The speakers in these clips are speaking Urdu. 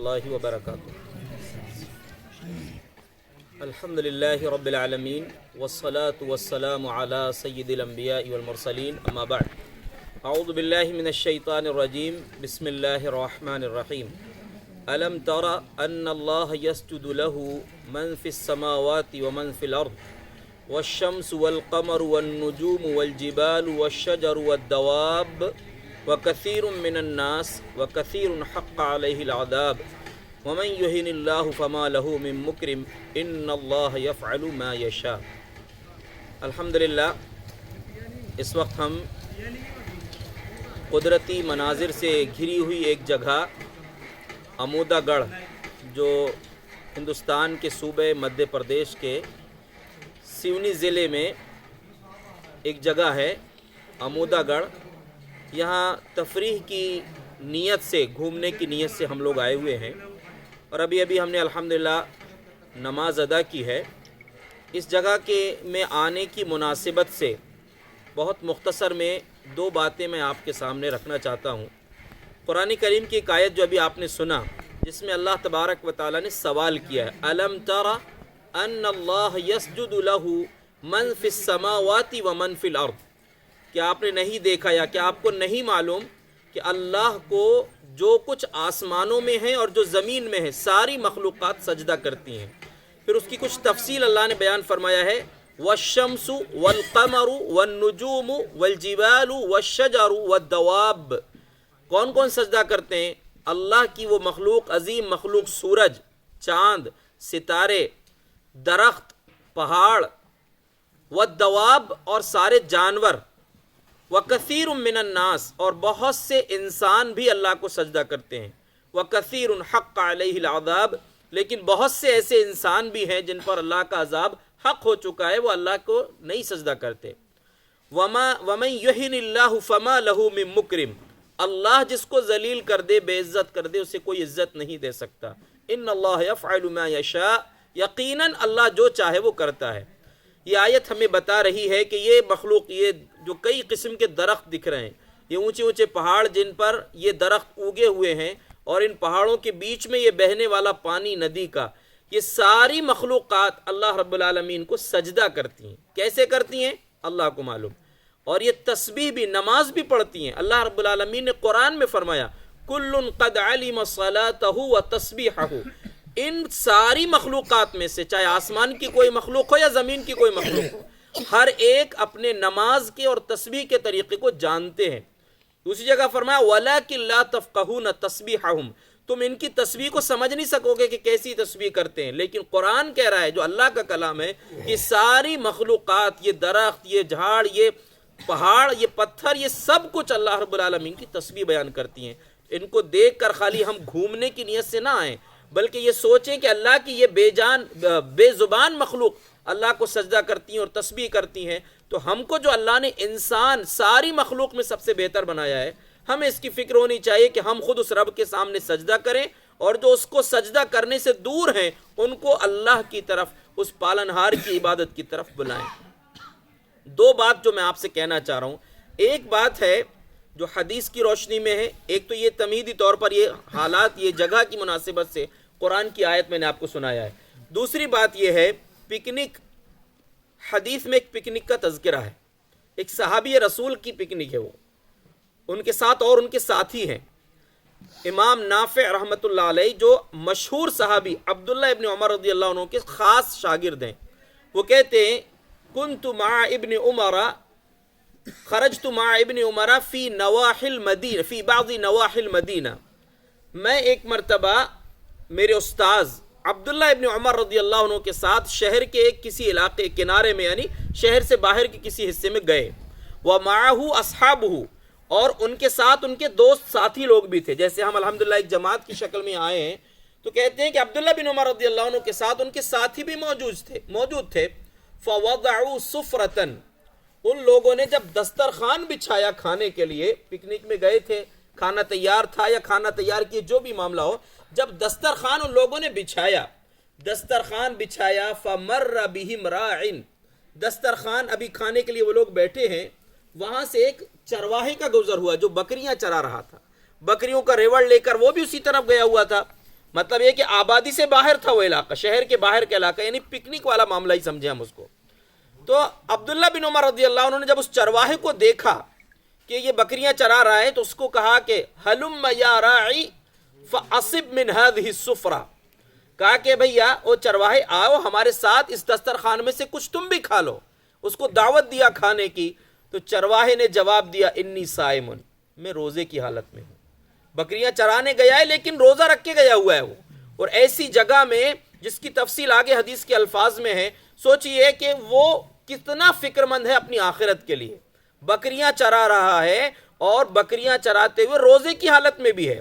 الله وبركاته. الحمد لله رب العالمين والصلاة والسلام على سيد الأنبياء والمرسلين أما بعد. أعوذ بالله من الشيطان الرجيم. بسم الله الرحمن الرحيم. ألم تر أن الله يسجد له من في السماوات ومن في الأرض والشمس والقمر والنجوم والجبال والشجر والدواب وكثير من الناس وكثير حق عليه العذاب ومن يهن الله فما له من مكرم ان الله يفعل ما يشاء. الحمدللہ اس وقت ہم قدرتی مناظر سے گھری ہوئی ایک جگہ آمودہ گڑھ جو ہندوستان کے صوبے مدھیہ پردیش کے سیونی ضلع میں ایک جگہ ہے آمودہ گڑھ. یہاں تفریح کی نیت سے گھومنے کی نیت سے ہم لوگ آئے ہوئے ہیں اور ابھی ہم نے الحمدللہ نماز ادا کی ہے. اس جگہ کے میں آنے کی مناسبت سے بہت مختصر میں دو باتیں میں آپ کے سامنے رکھنا چاہتا ہوں. قرآن کریم کی ایک آیت جو ابھی آپ نے سنا جس میں اللہ تبارک و تعالیٰ نے سوال کیا ہے الم تر ان اللہ یسجد لہ من فی السماوات ومن فی الارض. کیا آپ نے نہیں دیکھا یا کیا آپ کو نہیں معلوم کہ اللہ کو جو کچھ آسمانوں میں ہیں اور جو زمین میں ہے ساری مخلوقات سجدہ کرتی ہیں. پھر اس کی کچھ تفصیل اللہ نے بیان فرمایا ہے والشمس والقمر والنجوم والجبال والشجر والدواب. کون کون سجدہ کرتے ہیں؟ اللہ کی وہ مخلوق عظیم مخلوق سورج، چاند، ستارے، درخت، پہاڑ، والدواب اور سارے جانور، وَكَثِيرٌ مِّنَ النَّاسِ اور بہت سے انسان بھی اللہ کو سجدہ کرتے ہیں. وَكَثِيرٌ حَقَّ عَلَيْهِ الْعَذَابِ لیکن بہت سے ایسے انسان بھی ہیں جن پر اللہ کا عذاب حق ہو چکا ہے، وہ اللہ کو نہیں سجدہ کرتے. وَمَن يُهِنِ اللَّهُ فَمَا لَهُ مِن مُكْرِمٍ اللہ جس کو ذلیل کر دے، بے عزت کر دے، اسے کوئی عزت نہیں دے سکتا. ان اللہ یفعل ما یشاء یقیناً اللہ جو چاہے وہ کرتا ہے. یہ آیت ہمیں بتا رہی ہے کہ یہ مخلوق، یہ جو کئی قسم کے درخت دکھ رہے ہیں، یہ اونچے اونچے پہاڑ جن پر یہ درخت اگے ہوئے ہیں اور ان پہاڑوں کے بیچ میں یہ بہنے والا پانی ندی کا، یہ ساری مخلوقات اللہ رب العالمین کو سجدہ کرتی ہیں. کیسے کرتی ہیں اللہ کو معلوم. اور یہ تسبیح بھی، نماز بھی پڑھتی ہیں. اللہ رب العالمین نے قرآن میں فرمایا کل قد علم صلاتہ و تسبیحہ. ان ساری مخلوقات میں سے چاہے آسمان کی کوئی مخلوق ہو یا زمین کی کوئی مخلوق ہو، ہر ایک اپنے نماز کے اور تسبیح کے طریقے کو جانتے ہیں. دوسری جگہ فرمایا وَلَكِن لَا تَفْقَهُونَ تَسْبِيحَهُمْ تم ان کی تسبیح کو سمجھ نہیں سکو گے کہ کیسی تسبیح کرتے ہیں. لیکن قرآن کہہ رہا ہے جو اللہ کا کلام ہے کہ ساری مخلوقات، یہ درخت، یہ جھاڑ، یہ پہاڑ، یہ پتھر، یہ سب کچھ اللہ رب العالمین کی تسبیح بیان کرتی ہیں. ان کو دیکھ کر خالی ہم گھومنے کی نیت سے نہ آئیں بلکہ یہ سوچیں کہ اللہ کی یہ بے زبان مخلوق اللہ کو سجدہ کرتی ہیں اور تسبیح کرتی ہیں، تو ہم کو جو اللہ نے انسان ساری مخلوق میں سب سے بہتر بنایا ہے، ہمیں اس کی فکر ہونی چاہیے کہ ہم خود اس رب کے سامنے سجدہ کریں اور جو اس کو سجدہ کرنے سے دور ہیں ان کو اللہ کی طرف، اس پالنہار کی عبادت کی طرف بلائیں. دو بات جو میں آپ سے کہنا چاہ رہا ہوں، ایک بات ہے جو حدیث کی روشنی میں ہے، ایک تو یہ تمہیدی طور پر یہ حالات، یہ جگہ کی مناسبت سے قرآن کی آیت میں نے آپ کو سنایا ہے. دوسری بات یہ ہے پکنک. حدیث میں ایک پکنک کا تذکرہ ہے، ایک صحابی رسول کی پکنک ہے، وہ ان کے ساتھ اور ان کے ساتھی ہیں. امام نافع رحمۃ اللہ علیہ جو مشہور صحابی عبداللہ ابن عمر رضی اللہ عنہ کے خاص شاگرد ہیں، وہ کہتے ہیں كنت مع ابن عمر خرجت مع ابن عمر في نواحي المدینہ في بعض نواحي المدینہ. میں ایک مرتبہ میرے استاذ عبداللہ ابن عمر رضی اللہ عنہ کے ساتھ شہر کے ایک کسی علاقے کنارے میں، یعنی شہر سے باہر کے کسی حصے میں گئے. ومعه اصحابه اور ان کے ساتھ ان کے دوست ساتھی لوگ بھی تھے. جیسے ہم الحمدللہ ایک جماعت کی شکل میں آئے ہیں تو کہتے ہیں کہ عبداللہ بن عمر رضی اللہ عنہ کے ساتھ ان کے ساتھی بھی موجود تھے. فوضعوا سفرتن ان لوگوں نے جب دسترخوان بچھایا کھانے کے لیے، پکنک میں گئے تھے، کھانا تیار تھا یا کھانا تیار کیے، جو بھی معاملہ ہو، جب دسترخوان ان لوگوں نے بچھایا فمر بہم راعن دسترخوان ابھی کھانے کے لیے وہ لوگ بیٹھے ہیں، وہاں سے ایک چرواہے کا گزر ہوا جو بکریاں چرا رہا تھا، بکریوں کا ریوڑ لے کر وہ بھی اسی طرف گیا ہوا تھا. مطلب یہ کہ آبادی سے باہر تھا وہ علاقہ، شہر کے باہر کا علاقہ، یعنی پکنک والا معاملہ ہی سمجھے ہم اس کو. تو عبداللہ بن عمر رضی اللہ عنہ نے جب اس چرواہے کو دیکھا کہ یہ بکریاں چرا رہا ہے تو اس کو کہا کہ ہلم یا راعی فاصب من هذه السفرہ، کہا کہ بھیا وہ چرواہے آؤ ہمارے ساتھ اس دسترخوان میں سے کچھ تم بھی کھا لو. اس کو دعوت دیا کھانے کی. تو چرواہے نے جواب دیا انی صائم، میں روزے کی حالت میں ہوں. بکریاں چرانے گیا ہے لیکن روزہ رکھ کے گیا ہوا ہے وہ، اور ایسی جگہ میں جس کی تفصیل آگے حدیث کے الفاظ میں ہے. سوچئے کہ وہ کتنا فکر مند ہے اپنی آخرت کے لیے. بکریاں چرا رہا ہے اور بکریاں چراتے ہوئے روزے کی حالت میں بھی ہے.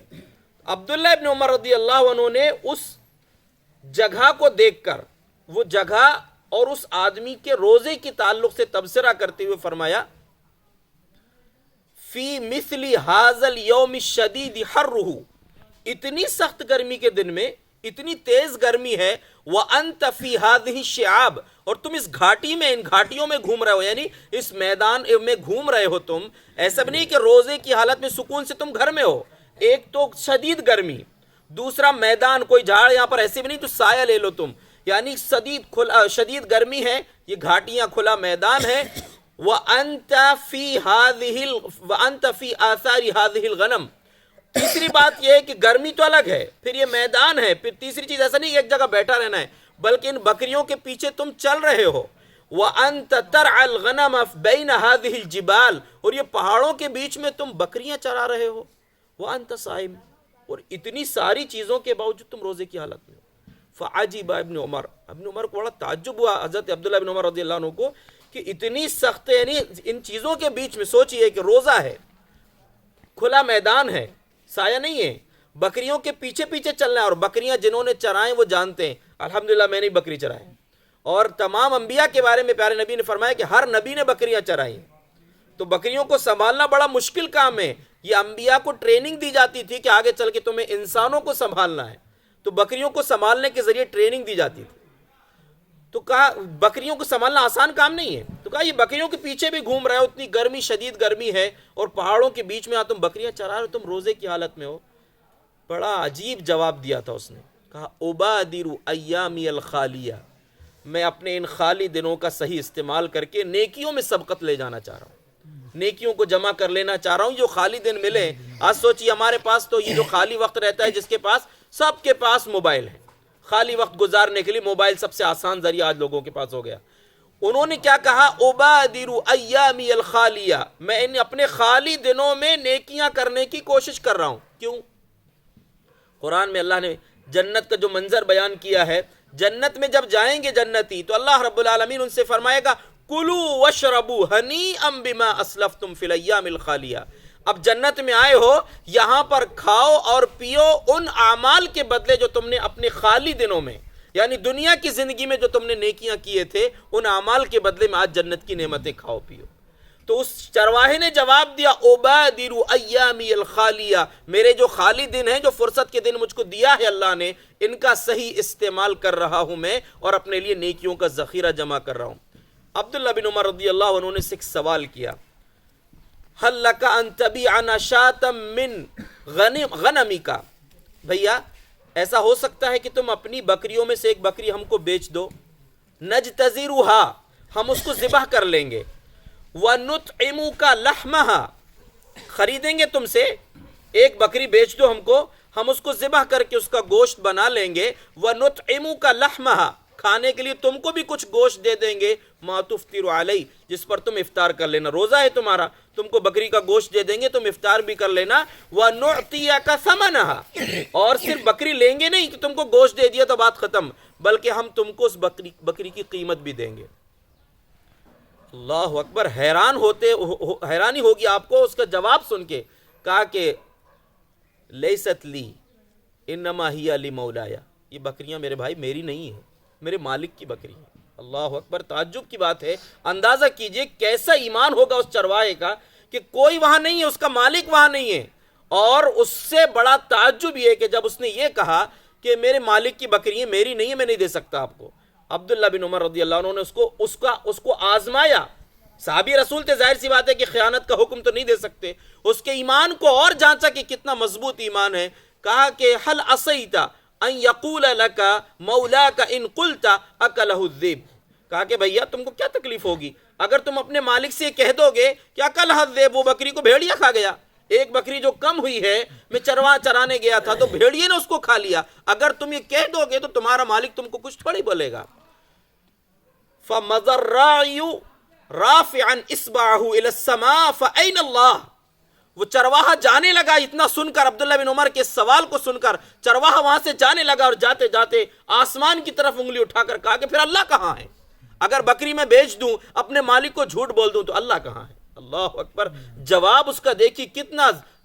عبداللہ ابن عمر رضی اللہ عنہ نے اس جگہ کو دیکھ کر، وہ جگہ اور اس آدمی کے روزے کی تعلق سے تبصرہ کرتے ہوئے فرمایا فی مثل ھذا اليوم الشدید حرہ، اتنی سخت گرمی کے دن میں اتنی تیز گرمی ہے، وانت فی ھذہ الشعاب، اور تم اس گھاٹی میں، ان گھاٹیوں میں گھوم رہے ہو، یعنی اس میدان میں گھوم رہے ہو تم. ایسا بھی نہیں کہ روزے کی حالت میں سکون سے تم گھر میں ہو. ایک تو شدید گرمی، دوسرا میدان، کوئی جھاڑ یہاں پر ایسے بھی نہیں تو سایہ لے لو تم، یعنی شدید گرمی ہے، یہ گھاٹیاں کھلا میدان ہے. وَأَنْتَ فِي آثَارِ هَذِهِ الْغَنَمِ، تیسری بات یہ ہے کہ گرمی تو الگ ہے، پھر یہ میدان ہے، پھر تیسری چیز ایسا نہیں کہ ایک جگہ بیٹھا رہنا ہے، بلکہ ان بکریوں کے پیچھے تم چل رہے ہو. وَأَنْتَ تَرْعَ الْغَنَمَ بَيْنَ هَذِهِ الْجِبَالِ، اور یہ پہاڑوں کے بیچ میں تم بکریاں چرا رہے ہو. وَأَنْتَ صَائِمٌ، اور اتنی ساری چیزوں کے باوجود تم روزے کی حالت میں ہو. فعجب ابن عمر، ابن عمر کو بڑا تعجب ہوا حضرت عبداللہ بن عمر رضی اللہ عنہ کو کہ اتنی سخت، یعنی ان چیزوں کے بیچ میں سوچئے کہ روزہ ہے، کھلا میدان ہے، سایہ نہیں ہے، بکریوں کے پیچھے پیچھے چلنا ہے. اور بکریاں جنہوں نے چرائیں وہ جانتے ہیں، الحمدللہ میں نے بکری چرائے. اور تمام انبیاء کے بارے میں پیارے نبی نے فرمایا کہ ہر نبی نے بکریاں چرائیں. تو بکریوں کو سنبھالنا بڑا مشکل کام ہے. یہ انبیاء کو ٹریننگ دی جاتی تھی کہ آگے چل کے تمہیں انسانوں کو سنبھالنا ہے، تو بکریوں کو سنبھالنے کے ذریعے ٹریننگ دی جاتی تھی. تو کہا بکریوں کو سنبھالنا آسان کام نہیں ہے. تو کہا یہ بکریوں کے پیچھے بھی گھوم رہے ہو، اتنی گرمی، شدید گرمی ہے، اور پہاڑوں کے بیچ میں تم بکریاں چرا رہے ہو، تم روزے کی حالت میں ہو. بڑا عجیب جواب دیا تھا اس نے. کہا ابادر ایامی الخالیہ، میں اپنے ان خالی دنوں کا صحیح استعمال کر کے نیکیوں میں سبقت لے جانا چاہ رہا ہوں، نیکیوں کو جمع کر لینا چاہ رہا ہوں. جو خالی دن ملے، آج سوچیے ہمارے پاس تو یہ جو خالی وقت رہتا ہے، جس کے پاس، سب کے پاس موبائل ہے. خالی وقت گزارنے کے لیے موبائل سب سے آسان ذریعہ آج لوگوں کے پاس ہو گیا. انہوں نے کیا کہا؟ ابادر ایامی الخالیہ، میں اپنے خالی دنوں میں نیکیاں کرنے کی کوشش کر رہا ہوں. کیوں؟ قرآن میں اللہ نے جنت کا جو منظر بیان کیا ہے، جنت میں جب جائیں گے جنتی تو اللہ رب العالمین ان سے فرمائے گا کلوا واشربوا ہنیئا بما اسلفتم فی الایام الخالیہ. اب جنت میں آئے ہو، یہاں پر کھاؤ اور پیو ان اعمال کے بدلے جو تم نے اپنے خالی دنوں میں، یعنی دنیا کی زندگی میں جو تم نے نیکیاں کیے تھے، ان اعمال کے بدلے میں آج جنت کی نعمتیں کھاؤ پیو. تو اس چرواہے نے جواب دیا ابادر ایامی الخالیہ، میرے جو خالی دن ہیں، جو فرصت کے دن مجھ کو دیا ہے اللہ نے، ان کا صحیح استعمال کر رہا ہوں میں، اور اپنے لیے نیکیوں کا ذخیرہ جمع کر رہا ہوں. عبداللہ بن عمر رضی اللہ عنہ نے سے ایک سوال کیا، هل لك ان تبيعنا شاة من غنمك، بھیا ایسا ہو سکتا ہے کہ تم اپنی بکریوں میں سے ایک بکری ہم کو بیچ دو، نجتزرها، ہم اس کو ذبح کر لیں گے، وَنُطْعِمُكَ لَحْمَهَا، خریدیں گے تم سے، ایک بکری بیچ دو ہم کو، ہم اس کو ذبح کر کے اس کا گوشت بنا لیں گے، وَنُطْعِمُكَ لَحْمَهَا، کھانے کے لیے تم کو بھی کچھ گوشت دے دیں گے، مَا تُفْطِرُ عَلَيْهِ، جس پر تم افطار کر لینا، روزہ ہے تمہارا، تم کو بکری کا گوشت دے دیں گے، تم افطار بھی کر لینا، وَنُعْطِيَكَ ثَمَنَهَا، اور صرف بکری لیں گے نہیں کہ تم کو گوشت دے دیا تو بات ختم، بلکہ ہم تم کو اس بکری کی قیمت بھی دیں گے. اللہ اکبر، حیرانی ہوگی آپ کو اس کا جواب سن کے. کہا کہ لیست لی انما ہی لمولایا، یہ بکریاں میرے بھائی میری نہیں ہیں، میرے مالک کی بکری ہیں. اللہ اکبر، تعجب کی بات ہے. اندازہ کیجئے کیسا ایمان ہوگا اس چرواہے کا کہ کوئی وہاں نہیں ہے، اس کا مالک وہاں نہیں ہے. اور اس سے بڑا تعجب یہ کہ جب اس نے یہ کہا کہ میرے مالک کی بکری ہیں، میری نہیں ہے، میں نہیں دے سکتا آپ کو. عبداللہ بن عمر رضی اللہ عنہ نے اس کو آزمایا. صحابی رسول تھے، ظاہر سی بات ہے کہ خیانت کا حکم تو نہیں دے سکتے. اس کے ایمان کو اور جانچا کہ کتنا مضبوط ایمان ہے. کہا کہ حل عصیت ان یقول لک مولاک ان قلت اکلہ الذئب، کہا کہ بھیا تم کو کیا تکلیف ہوگی اگر تم اپنے مالک سے کہہ دو گے کہ اکلہ الذئب، وہ بکری کو بھیڑیا کھا گیا، ایک بکری جو کم ہوئی ہے میں چرواہ چرانے گیا تھا تو بھیڑیے نے اس کو کھا لیا، اگر تم یہ کہہ دو گے تو تمہارا مالک تم کو کچھ تھوڑی بولے گا۔ فَمَضَى الرَّاعِيُ رَافِعًا إِصْبَعَهُ إِلَى السَّمَاءِ فَأَيْنَ اللَّهُ، وہ چرواہا جانے لگا، اتنا سن کر عبداللہ بن عمر کے سوال کو سن کر چرواہا وہاں سے جانے لگا اور جاتے جاتے آسمان کی طرف انگلی اٹھا کر کہا کہ پھر اللہ کہاں ہے؟ اگر بکری میں بیچ دوں، اپنے مالک کو جھوٹ بول دوں تو اللہ کہاں ہے؟ اللہ اکبر! جواب اس کا دیکھی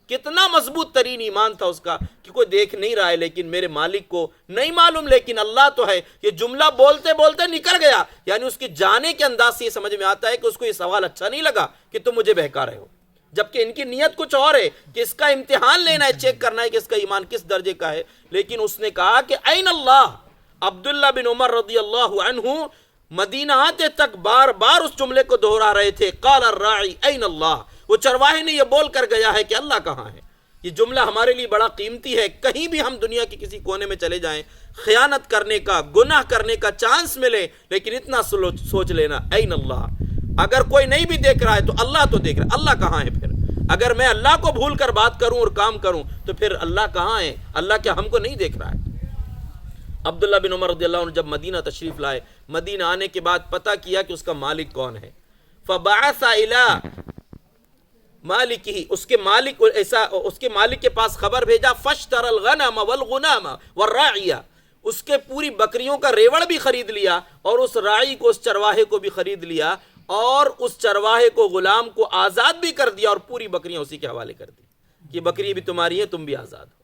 کتنا مضبوط ترین ایمان تھا اس کا کہ کوئی دیکھ نہیں رہا ہے لیکن میرے مالک کو نہیں معلوم لیکن اللہ تو ہے۔ یہ جملہ بولتے بولتے نکل گیا، یعنی اس کے جانے کے انداز سے یہ سمجھ میں آتا ہے کہ اس کو یہ سوال اچھا نہیں لگا کہ تم مجھے بہکا رہے ہو، جبکہ ان کی نیت کچھ اور ہے کہ اس کا امتحان لینا ہے، چیک کرنا ہے کہ اس کا ایمان کس درجے کا ہے، لیکن اس نے کہا کہ این اللہ۔ عبداللہ بن عمر رضی اللہ عنہ مدینہ آتے تک بار بار اس جملے کو دہرا رہے تھے، قال الراعی این اللہ، وہ چرواہے نے یہ بول کر گیا ہے کہ اللہ کہاں ہے۔ یہ جملہ ہمارے لیے بڑا قیمتی ہے، کہیں بھی ہم دنیا کے کسی کونے میں چلے جائیں، خیانت کرنے کا، گناہ کرنے کا چانس ملے، لیکن اتنا سوچ لینا این اللہ، اگر کوئی نہیں بھی دیکھ رہا ہے تو اللہ تو دیکھ رہا ہے، اللہ کہاں ہے؟ پھر اگر میں اللہ کو بھول کر بات کروں اور کام کروں تو پھر اللہ کہاں ہے؟ اللہ کیا ہم کو نہیں دیکھ رہا ہے؟ عبداللہ بن عمر رضی اللہ عنہ جب مدینہ تشریف لائے، مدینہ آنے کے بعد پتہ کیا کہ اس کا مالک کون ہے، فبعث الی مالکہ، اس کے مالک کے پاس خبر بھیجا، فاشترى الغنم والغنام والراعیہ، اس کے پوری بکریوں کا ریوڑ بھی خرید لیا اور اس راعی کو، اس چرواہے کو بھی خرید لیا اور اس چرواہے کو، غلام کو آزاد بھی کر دیا اور پوری بکریاں اسی کے حوالے کر دی کہ بکری بھی تمہاری ہے، تم بھی آزاد ہو۔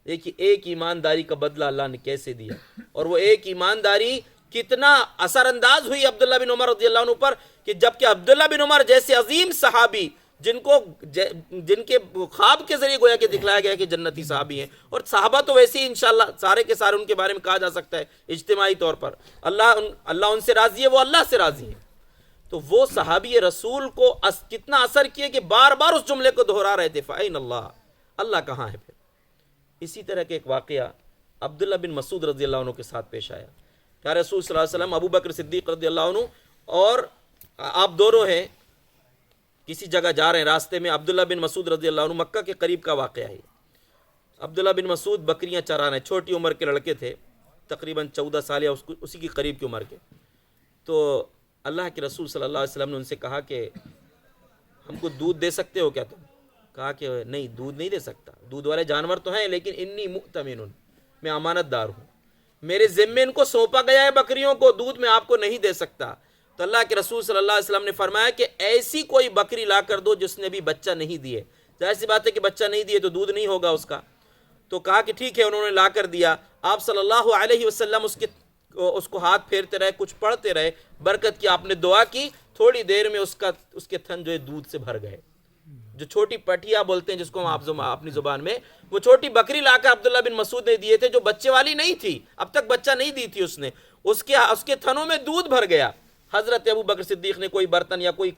دیکھیے ایک ایمانداری کا بدلہ اللہ نے کیسے دیا، اور وہ ایک ایمانداری کتنا اثر انداز ہوئی عبداللہ بن عمر رضی اللہ عنہ پر کہ جبکہ عبداللہ بن عمر جیسے عظیم صحابی جن کے خواب کے ذریعے گویا کہ دکھلایا گیا کہ جنتی صحابی ہیں، اور صحابہ تو ویسے ہی انشاءاللہ سارے کے سارے ان کے بارے میں کہا جا سکتا ہے اجتماعی طور پر، اللہ ان سے راضی ہے، وہ اللہ سے راضی ہے، تو وہ صحابی رسول کو کتنا اثر کیے کہ بار بار اس جملے کو دہرا رہے تھے، فَأَيْنَ اللَّهُ، اللہ کہاں ہے؟ پھر اسی طرح کے ایک واقعہ عبداللہ بن مسعود رضی اللہ عنہ کے ساتھ پیش آیا کہ رسول صلی اللہ علیہ وسلم، ابو بکر صدیق رضی اللہ عنہ اور آپ دونوں ہیں، کسی جگہ جا رہے ہیں، راستے میں عبداللہ بن مسعود رضی اللہ عنہ، مکہ کے قریب کا واقعہ ہے۔ عبداللہ بن مسعود بکریاں چرا رہے، چھوٹی عمر کے لڑکے تھے، تقریباً 14 سال یا اسی کی قریب کی عمر کے، تو اللہ کے رسول صلی اللہ علیہ وسلم نے ان سے کہا کہ ہم کو دودھ دے سکتے ہو کیا تم؟ کہا کہ نہیں، دودھ نہیں دے سکتا، دودھ والے جانور تو ہیں لیکن انی مؤتمن، میں امانت دار ہوں، میرے ذمے ان کو سونپا گیا ہے بکریوں کو، دودھ میں آپ کو نہیں دے سکتا۔ تو اللہ کے رسول صلی اللہ علیہ وسلم نے فرمایا کہ ایسی کوئی بکری لا کر دو جس نے بھی بچہ نہیں دیے، ظاہر سی بات ہے کہ بچہ نہیں دیے تو دودھ نہیں ہوگا اس کا۔ تو کہا کہ ٹھیک ہے، انہوں نے لا کر دیا، آپ صلی اللہ علیہ وسلم اس کو ہاتھ پھیرتے رہے، کچھ پڑھتے رہے، برکت کی، آپ نے دعا کی، تھوڑی دیر میں اس کے تھن جو ہے دودھ سے بھر گئے، جو چھوٹی پٹیا بولتے ہیں جس کو ہم اپنی زبان میں، وہ چھوٹی بکری لا کر عبداللہ بن مسعود نے دیے تھے جو بچے والی نہیں تھی، اب تک بچہ نہیں دی تھی اس نے، اس کے تھنوں میں دودھ بھر گیا۔ حضرت ابو بکر صدیق نے کوئی برتن یا کوئی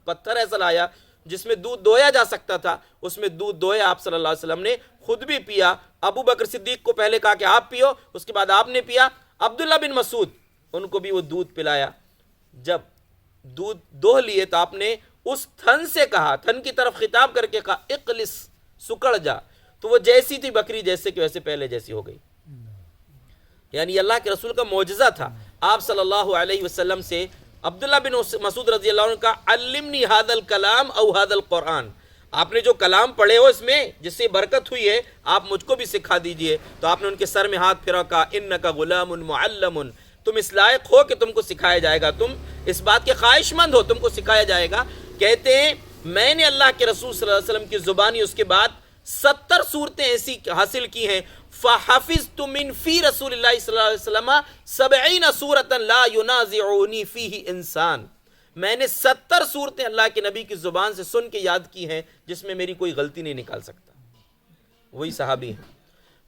پتھر ایسا لایا جس میں دودھ دویا جا سکتا تھا، اس میں دودھ دویا، آپ صلی اللہ علیہ وسلم نے خود بھی پیا، ابو بکر صدیق کو پہلے کہا کہ آپ پیو، اس کے بعد آپ نے پیا، عبداللہ بن مسعود ان کو بھی وہ دودھ پلایا۔ جب دودھ دوہ لیے تو آپ نے اس تھن سے کہا، تھن کی طرف خطاب کر کے کہا اقلس، سکڑ جا، تو وہ جیسی تھی بکری جیسے کہ ویسے پہلے جیسی ہو گئی۔ یعنی اللہ کے رسول کا معجزہ تھا۔ آپ صلی اللہ علیہ وسلم سے عبداللہ بن مسعود رضی اللہ عنہ کا علمنی ھذا الکلام او ھذا القرآن، آپ نے جو کلام پڑھے ہو اس میں جس سے برکت ہوئی ہے آپ مجھ کو بھی سکھا دیجئے۔ تو آپ نے ان کے سر میں ہاتھ پھیرا، کہا انک غلام معلم، تم اس لائق ہو کہ تم کو سکھایا جائے گا، تم اس بات کے خواہش مند ہو، تم کو سکھایا جائے گا۔ کہتے ہیں میں نے اللہ کے رسول صلی اللہ علیہ وسلم کی زبانی اس کے بعد 70 صورتیں ایسی حاصل کی ہیں، فحفظت من فی رسول اللہ صلی اللہ علیہ وسلم 70 سورة لا ینازعنی فیہ انسان، میں نے 70 صورتیں اللہ کے نبی کی زبان سے سن کے یاد کی ہیں جس میں میری کوئی غلطی نہیں نکال سکتا، وہی صحابی ہیں۔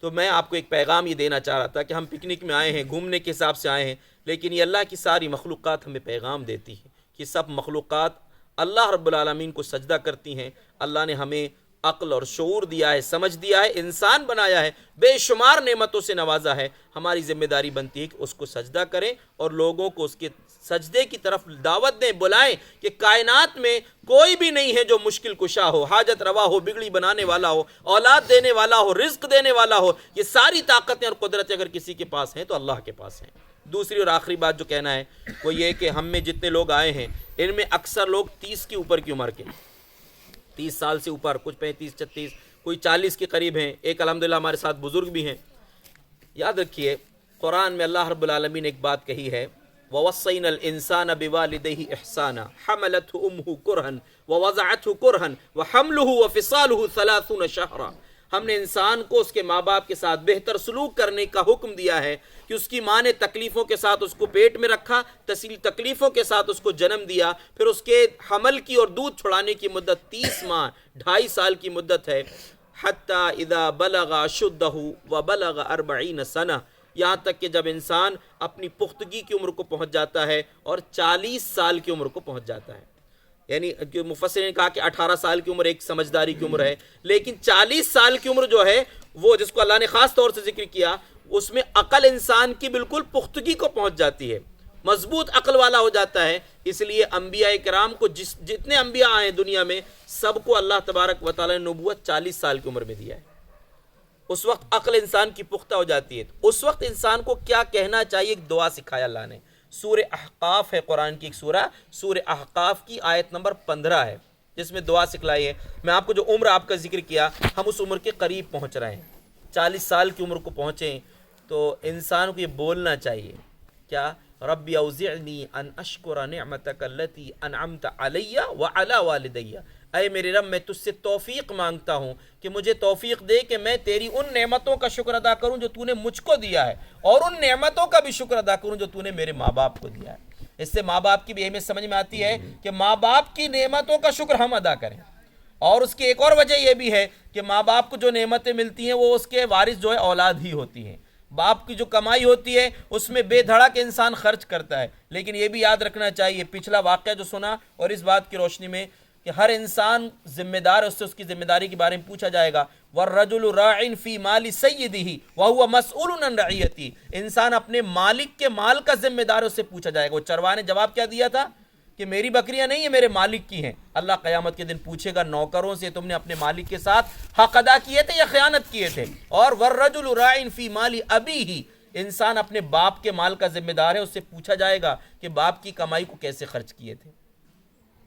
تو میں آپ کو ایک پیغام یہ دینا چاہ رہا تھا کہ ہم پکنک میں آئے ہیں، گھومنے کے حساب سے آئے ہیں، لیکن یہ اللہ کی ساری مخلوقات ہمیں پیغام دیتی ہیں کہ سب مخلوقات اللہ رب العالمین کو سجدہ کرتی ہیں، اللہ نے ہمیں عقل اور شعور دیا ہے، سمجھ دیا ہے، انسان بنایا ہے، بے شمار نعمتوں سے نوازا ہے، ہماری ذمہ داری بنتی ہے کہ اس کو سجدہ کریں اور لوگوں کو اس کے سجدے کی طرف دعوت دیں، بلائیں کہ کائنات میں کوئی بھی نہیں ہے جو مشکل کشا ہو، حاجت روا ہو، بگڑی بنانے والا ہو، اولاد دینے والا ہو، رزق دینے والا ہو۔ یہ ساری طاقتیں اور قدرتیں اگر کسی کے پاس ہیں تو اللہ کے پاس ہیں۔ دوسری اور آخری بات جو کہنا ہے وہ یہ کہ ہم میں جتنے لوگ آئے ہیں ان میں اکثر لوگ 30 کی اوپر کی عمر کے، 30 سال سے اوپر، کچھ 35 36، کوئی 40 کے قریب ہیں، ایک الحمدللہ ہمارے ساتھ بزرگ بھی ہیں۔ یاد رکھیے قرآن میں اللہ رب العالمین نے ایک بات کہی ہے، وَوَصَّيْنَا الْإِنسَانَ بِوَالِدَيْهِ إِحْسَانًا حَمَلَتْهُ أُمُّهُ كُرْهًا وَوَضَعَتْهُ كُرْهًا وَحَمْلُهُ وَفِصَالُهُ 30 شهرًا۔ ہم نے انسان کو اس کے ماں باپ کے ساتھ بہتر سلوک کرنے کا حکم دیا ہے کہ اس کی ماں نے تکلیفوں کے ساتھ اس کو پیٹ میں رکھا، تکلیفوں کے ساتھ اس کو جنم دیا، پھر اس کے حمل کی اور دودھ چھڑانے کی مدت 30 ماہ، 2.5 سال کی مدت ہے، حتی اذا بلغ اشدہ وبلغ 40 سنہ، یہاں تک کہ جب انسان اپنی پختگی کی عمر کو پہنچ جاتا ہے اور 40 سال کی عمر کو پہنچ جاتا ہے۔ یعنی مفسرین نے کہا کہ 18 سال کی عمر ایک سمجھداری کی عمر ہے، لیکن 40 سال کی عمر جو ہے وہ جس کو اللہ نے خاص طور سے ذکر کیا، اس میں عقل انسان کی بالکل پختگی کو پہنچ جاتی ہے، مضبوط عقل والا ہو جاتا ہے۔ اس لیے انبیاء کرام کو جتنے انبیاء آئے دنیا میں سب کو اللہ تبارک و تعالی نے نبوت 40 سال کی عمر میں دیا ہے۔ اس وقت عقل انسان کی پختہ ہو جاتی ہے، اس وقت انسان کو کیا کہنا چاہیے، ایک دعا سکھایا اللہ نے۔ سورہ احقاف ہے قرآن کی ایک سورہ احقاف کی آیت نمبر 15 ہے جس میں دعا سکھلائی ہے۔ میں آپ کو جو عمر آپ کا ذکر کیا، ہم اس عمر کے قریب پہنچ رہے ہیں، 40 سال کی عمر کو پہنچیں تو انسان کو یہ بولنا چاہیے کیا، ربی اوزعنی ان اشکر نعمتک التی انعمت علی وعلی والدی، اے میرے رب میں تجھ سے توفیق مانگتا ہوں کہ مجھے توفیق دے کہ میں تیری ان نعمتوں کا شکر ادا کروں جو تو نے مجھ کو دیا ہے، اور ان نعمتوں کا بھی شکر ادا کروں جو تو نے میرے ماں باپ کو دیا ہے۔ اس سے ماں باپ کی بھی اہمیت سمجھ میں آتی ہے کہ ماں باپ کی نعمتوں کا شکر ہم ادا کریں، اور اس کی ایک اور وجہ یہ بھی ہے کہ ماں باپ کو جو نعمتیں ملتی ہیں وہ اس کے وارث جو ہے اولاد ہی ہوتی ہیں۔ باپ کی جو کمائی ہوتی ہے اس میں بے دھڑک انسان خرچ کرتا ہے، لیکن یہ بھی یاد رکھنا چاہیے، پچھلا واقعہ جو سنا اور اس بات کی روشنی میں کہ ہر انسان ذمہ دار ہے، اس سے اس کی ذمہ داری کے بارے میں پوچھا جائے گا، وَالرَّجُلُ رَاعٍ فِي مَالِ سَيِّدِهِ وَهُوَ مَسْئُولٌ عَنْ رَعِيَّتِهِ، انسان اپنے مالک کے مال کا ذمہ دار ہے، اس سے پوچھا جائے گا۔ وہ چرواہے نے جواب کیا دیا تھا کہ میری بکریاں نہیں ہیں، میرے مالک کی ہیں۔ اللہ قیامت کے دن پوچھے گا نوکروں سے، تم نے اپنے مالک کے ساتھ حق ادا کیے تھے یا خیانت کیے تھے؟ اور وَالرَّجُلُ رَاعٍ فِي مَالِ أَبِيهِ، انسان اپنے باپ کے مال کا ذمہ دار ہے، اس سے پوچھا جائے گا کہ باپ کی کمائی کو کیسے خرچ کیے تھے۔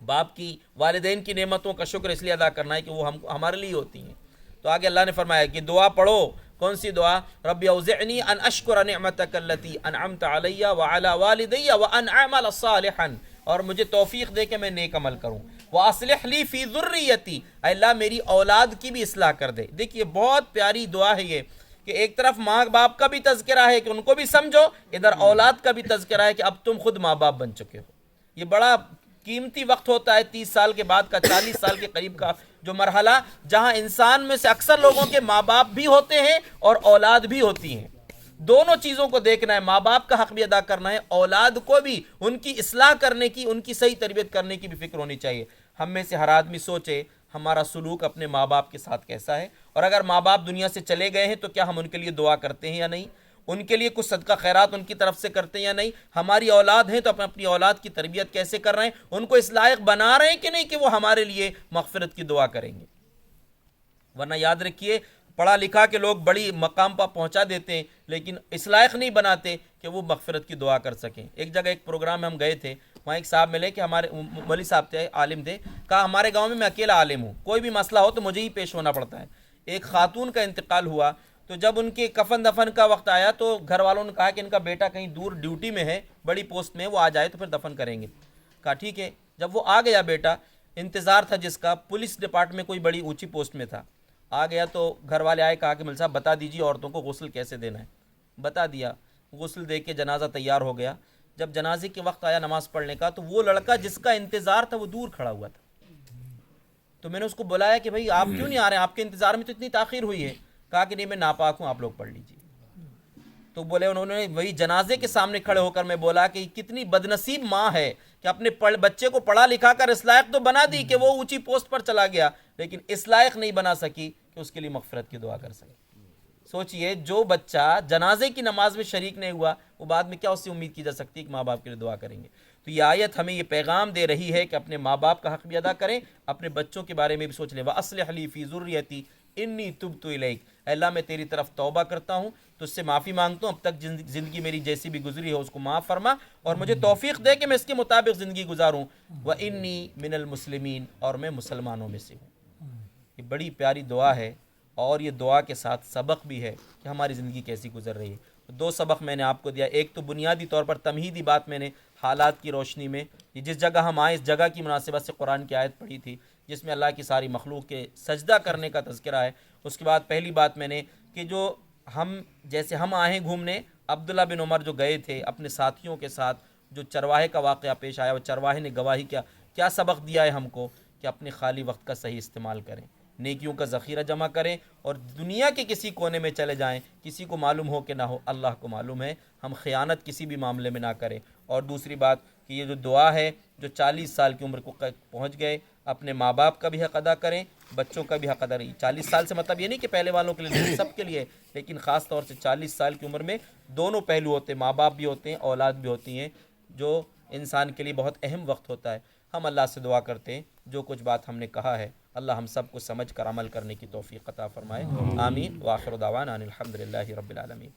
باپ کی، والدین کی نعمتوں کا شکر اس لیے ادا کرنا ہے کہ وہ ہمارے لیے ہوتی ہیں۔ تو آگے اللہ نے فرمایا کہ دعا پڑھو، کون سی دعا؟ ربی اوزعنی ان اشکر نعمتک التی انعمت علی وعلی والدی وان اعمل صالحا، اور مجھے توفیق دے کہ میں نیک عمل کروں، واصلح لی فی ذریتی، اے اللہ میری اولاد کی بھی اصلاح کر دے۔ دیکھیے بہت پیاری دعا ہے یہ کہ ایک طرف ماں باپ کا بھی تذکرہ ہے کہ ان کو بھی سمجھو، ادھر اولاد کا بھی تذکرہ ہے کہ اب تم خود ماں باپ بن چکے ہو۔ یہ بڑا قیمتی وقت ہوتا ہے 30 سال کے بعد کا، 40 سال کے قریب کا جو مرحلہ، جہاں انسان میں سے اکثر لوگوں کے ماں باپ بھی ہوتے ہیں اور اولاد بھی ہوتی ہیں۔ دونوں چیزوں کو دیکھنا ہے، ماں باپ کا حق بھی ادا کرنا ہے، اولاد کو بھی ان کی اصلاح کرنے کی، ان کی صحیح تربیت کرنے کی بھی فکر ہونی چاہیے۔ ہم میں سے ہر آدمی سوچے ہمارا سلوک اپنے ماں باپ کے ساتھ کیسا ہے، اور اگر ماں باپ دنیا سے چلے گئے ہیں تو کیا ہم ان کے لیے دعا کرتے ہیں یا نہیں، ان کے لیے کچھ صدقہ خیرات ان کی طرف سے کرتے ہیں یا نہیں، ہماری اولاد ہیں تو اپنی اولاد کی تربیت کیسے کر رہے ہیں، ان کو اس لائق بنا رہے ہیں کہ نہیں کہ وہ ہمارے لیے مغفرت کی دعا کریں گے۔ ورنہ یاد رکھیے پڑھا لکھا کے لوگ بڑی مقام پر پہنچا دیتے ہیں لیکن اس لائق نہیں بناتے کہ وہ مغفرت کی دعا کر سکیں۔ ایک جگہ ایک پروگرام میں ہم گئے تھے، وہاں ایک صاحب ملے کہ ہمارے مولوی صاحب تھے، عالم تھے، کہا ہمارے گاؤں میں اکیلا عالم ہوں، کوئی بھی مسئلہ ہو تو مجھے ہی پیش ہونا پڑتا ہے۔ ایک خاتون کا انتقال ہوا تو جب ان کے کفن دفن کا وقت آیا تو گھر والوں نے کہا کہ ان کا بیٹا کہیں دور ڈیوٹی میں ہے، بڑی پوسٹ میں، وہ آ جائے تو پھر دفن کریں گے۔ کہا ٹھیک ہے۔ جب وہ آ گیا بیٹا، انتظار تھا جس کا، پولیس ڈپارٹمنٹ میں کوئی بڑی اونچی پوسٹ میں تھا، آ گیا تو گھر والے آئے، کہا کہ مل صاحب بتا دیجیے عورتوں کو غسل کیسے دینا ہے۔ بتا دیا، غسل دے کے جنازہ تیار ہو گیا۔ جب جنازے کے وقت آیا نماز پڑھنے کا تو وہ لڑکا جس کا انتظار تھا وہ دور کھڑا ہوا تھا۔ تو میں نے اس کو بلایا کہ بھائی آپ کیوں نہیں آ رہے ہیں، آپ کے انتظار میں تو اتنی تاخیر ہوئی ہے۔ کہا کہ نہیں میں ناپاک ہوں، آپ لوگ پڑھ لیجیے۔ تو بولے انہوں نے وہی جنازے کے سامنے کھڑے ہو کر میں بولا کہ کتنی بدنصیب ماں ہے کہ اپنے بچے کو پڑھا لکھا کر اس لائق تو بنا دی کہ وہ اونچی پوسٹ پر چلا گیا، لیکن اس لائق نہیں بنا سکی کہ اس کے لیے مغفرت کی دعا کر سکے۔ سوچئے جو بچہ جنازے کی نماز میں شریک نہیں ہوا، وہ بعد میں کیا اس سے امید کی جا سکتی ہے کہ ماں باپ کے لیے دعا کریں گے؟ تو یہ آیت ہمیں یہ پیغام دے رہی ہے کہ اپنے ماں باپ کا حق بھی ادا کریں، اپنے بچوں کے بارے میں بھی سوچ لیں۔ وَأَصْلِحْ لِي فِي ذُرِّيَّتِي إِنِّي تُبْتُ إِلَيْكَ، اے اللہ میں تیری طرف توبہ کرتا ہوں، تو اس سے معافی مانگتا ہوں، اب تک زندگی میری جیسی بھی گزری ہے اس کو معاف فرما، اور مجھے توفیق دے کہ میں اس کے مطابق زندگی گزاروں۔ وَإِنِّي مِنَ الْمُسْلِمِينَ، اور میں مسلمانوں میں سے ہوں۔ یہ بڑی پیاری دعا ہے، اور یہ دعا کے ساتھ سبق بھی ہے کہ ہماری زندگی کیسی گزر رہی ہے۔ دو سبق میں نے آپ کو دیا، ایک تو بنیادی طور پر تمہیدی بات میں نے حالات کی روشنی میں، یہ جس جگہ ہم آئے اس جگہ کی مناسبت سے قرآن کی آیت پڑھی تھی جس میں اللہ کی ساری مخلوق کے سجدہ کرنے کا تذکرہ ہے۔ اس کے بعد پہلی بات میں نے کہ جو جیسے ہم آئے ہیں گھومنے، عبداللہ بن عمر جو گئے تھے اپنے ساتھیوں کے ساتھ، جو چرواہے کا واقعہ پیش آیا، وہ چرواہے نے گواہی کیا سبق دیا ہے ہم کو کہ اپنے خالی وقت کا صحیح استعمال کریں، نیکیوں کا ذخیرہ جمع کریں، اور دنیا کے کسی کونے میں چلے جائیں، کسی کو معلوم ہو کہ نہ ہو، اللہ کو معلوم ہے، ہم خیانت کسی بھی معاملے میں نہ کریں۔ اور دوسری بات کہ یہ جو دعا ہے، جو 40 سال کی عمر کو پہنچ گئے، اپنے ماں باپ کا بھی حق ادا کریں، بچوں کا بھی حق ادا کریں۔ 40 سال سے مطلب یہ نہیں کہ پہلے والوں کے لیے، سب کے لیے، لیکن خاص طور سے 40 سال کی عمر میں دونوں پہلو ہوتے ہیں، ماں باپ بھی ہوتے ہیں، اولاد بھی ہوتی ہیں، جو انسان کے لیے بہت اہم وقت ہوتا ہے۔ ہم اللہ سے دعا کرتے ہیں جو کچھ بات ہم نے کہا ہے اللہ ہم سب کو سمجھ کر عمل کرنے کی توفیق عطا فرمائے، آمین۔ وآخر دعوانا ان الحمد للہ رب العالمین۔